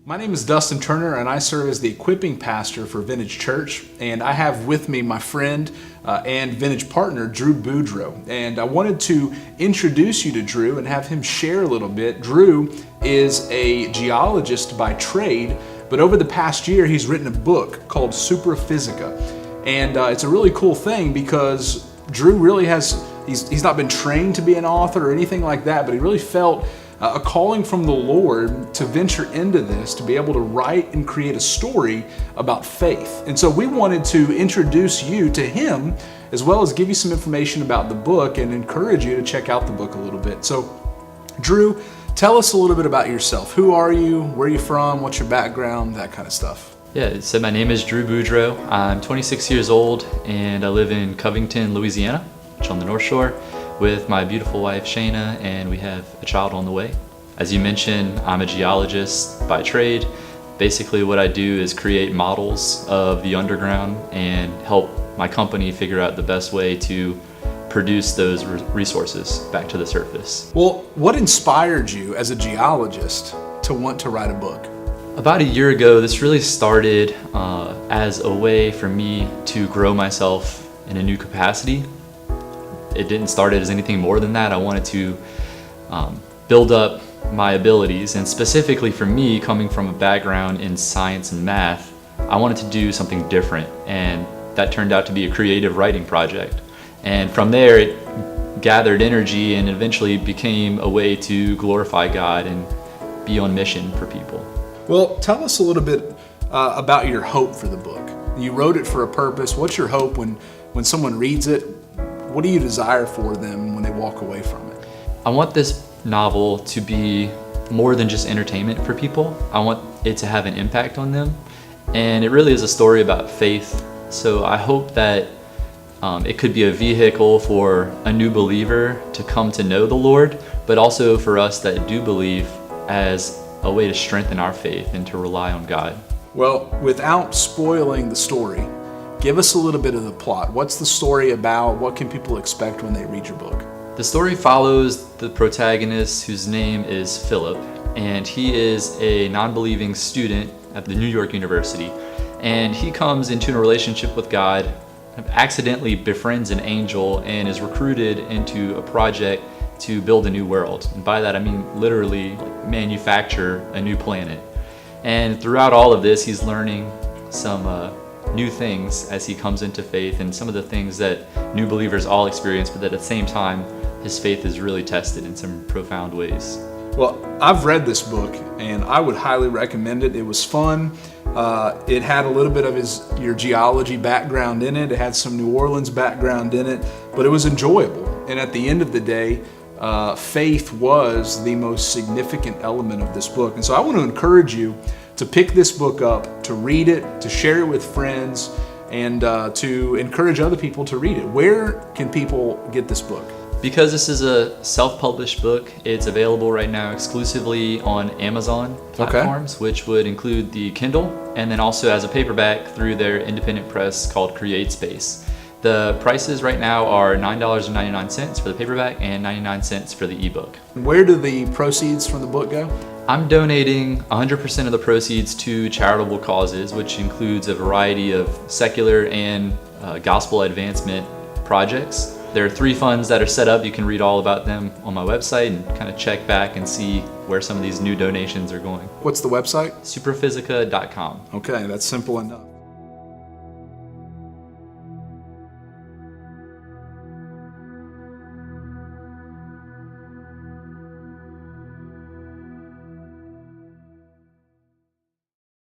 My name is Dustin Turner, and I serve as the equipping pastor for Vintage Church. And I have with me my friend and Vintage partner, Drew Boudreaux. And I wanted to introduce you to Drew and have him share a little bit. Drew is a geologist by trade, but over the past year, he's written a book called Supraphysica. And it's a really cool thing because Drew really he's not been trained to be an author or anything like that, but he really felt a calling from the Lord to venture into this, to be able to write and create a story about faith. And so we wanted to introduce you to him, as well as give you some information about the book and encourage you to check out the book a little bit. So, Drew, tell us a little bit about yourself. Who are you? Where are you from? What's your background? That kind of stuff. Yeah, so my name is Drew Boudreaux. I'm 26 years old and I live in Covington, Louisiana, which is on the North Shore, with my beautiful wife Shayna, and we have a child on the way. As you mentioned, I'm a geologist by trade. Basically what I do is create models of the underground and help my company figure out the best way to produce those resources back to the surface. Well, what inspired you as a geologist to want to write a book? About a year ago, this really started as a way for me to grow myself in a new capacity. It didn't start as anything more than that. I wanted to build up my abilities, and specifically for me, coming from a background in science and math, I wanted to do something different, and that turned out to be a creative writing project. And from there, it gathered energy and eventually became a way to glorify God and be on mission for people. Well, tell us a little bit about your hope for the book. You wrote it for a purpose. What's your hope when someone reads it? What do you desire for them when they walk away from it? I want this novel to be more than just entertainment for people. I want it to have an impact on them. And it really is a story about faith. So I hope that it could be a vehicle for a new believer to come to know the Lord, but also for us that do believe as a way to strengthen our faith and to rely on God. Well, without spoiling the story, give us a little bit of the plot. What's the story about? What can people expect when they read your book? The story follows the protagonist, whose name is Philip, and he is a non-believing student at the New York University. And he comes into a relationship with God, accidentally befriends an angel, and is recruited into a project to build a new world. And by that I mean literally manufacture a new planet. And throughout all of this, he's learning some new things as he comes into faith, and some of the things that new believers all experience, but at the same time, his faith is really tested in some profound ways. Well, I've read this book and I would highly recommend it. It was fun. It had a little bit of your geology background in it. It had some New Orleans background in it, but it was enjoyable. And at the end of the day, faith was the most significant element of this book. And so I want to encourage you to pick this book up, to read it, to share it with friends, and to encourage other people to read it. Where can people get this book? Because this is a self-published book, it's available right now exclusively on Amazon platforms, which would include the Kindle, and then also as a paperback through their independent press called CreateSpace. The prices right now are $9.99 for the paperback and 99 cents for the ebook. Where do the proceeds from the book go? I'm donating 100% of the proceeds to charitable causes, which includes a variety of secular and gospel advancement projects. There are 3 funds that are set up. You can read all about them on my website and kind of check back and see where some of these new donations are going. What's the website? Supraphysica.com. Okay, that's simple enough.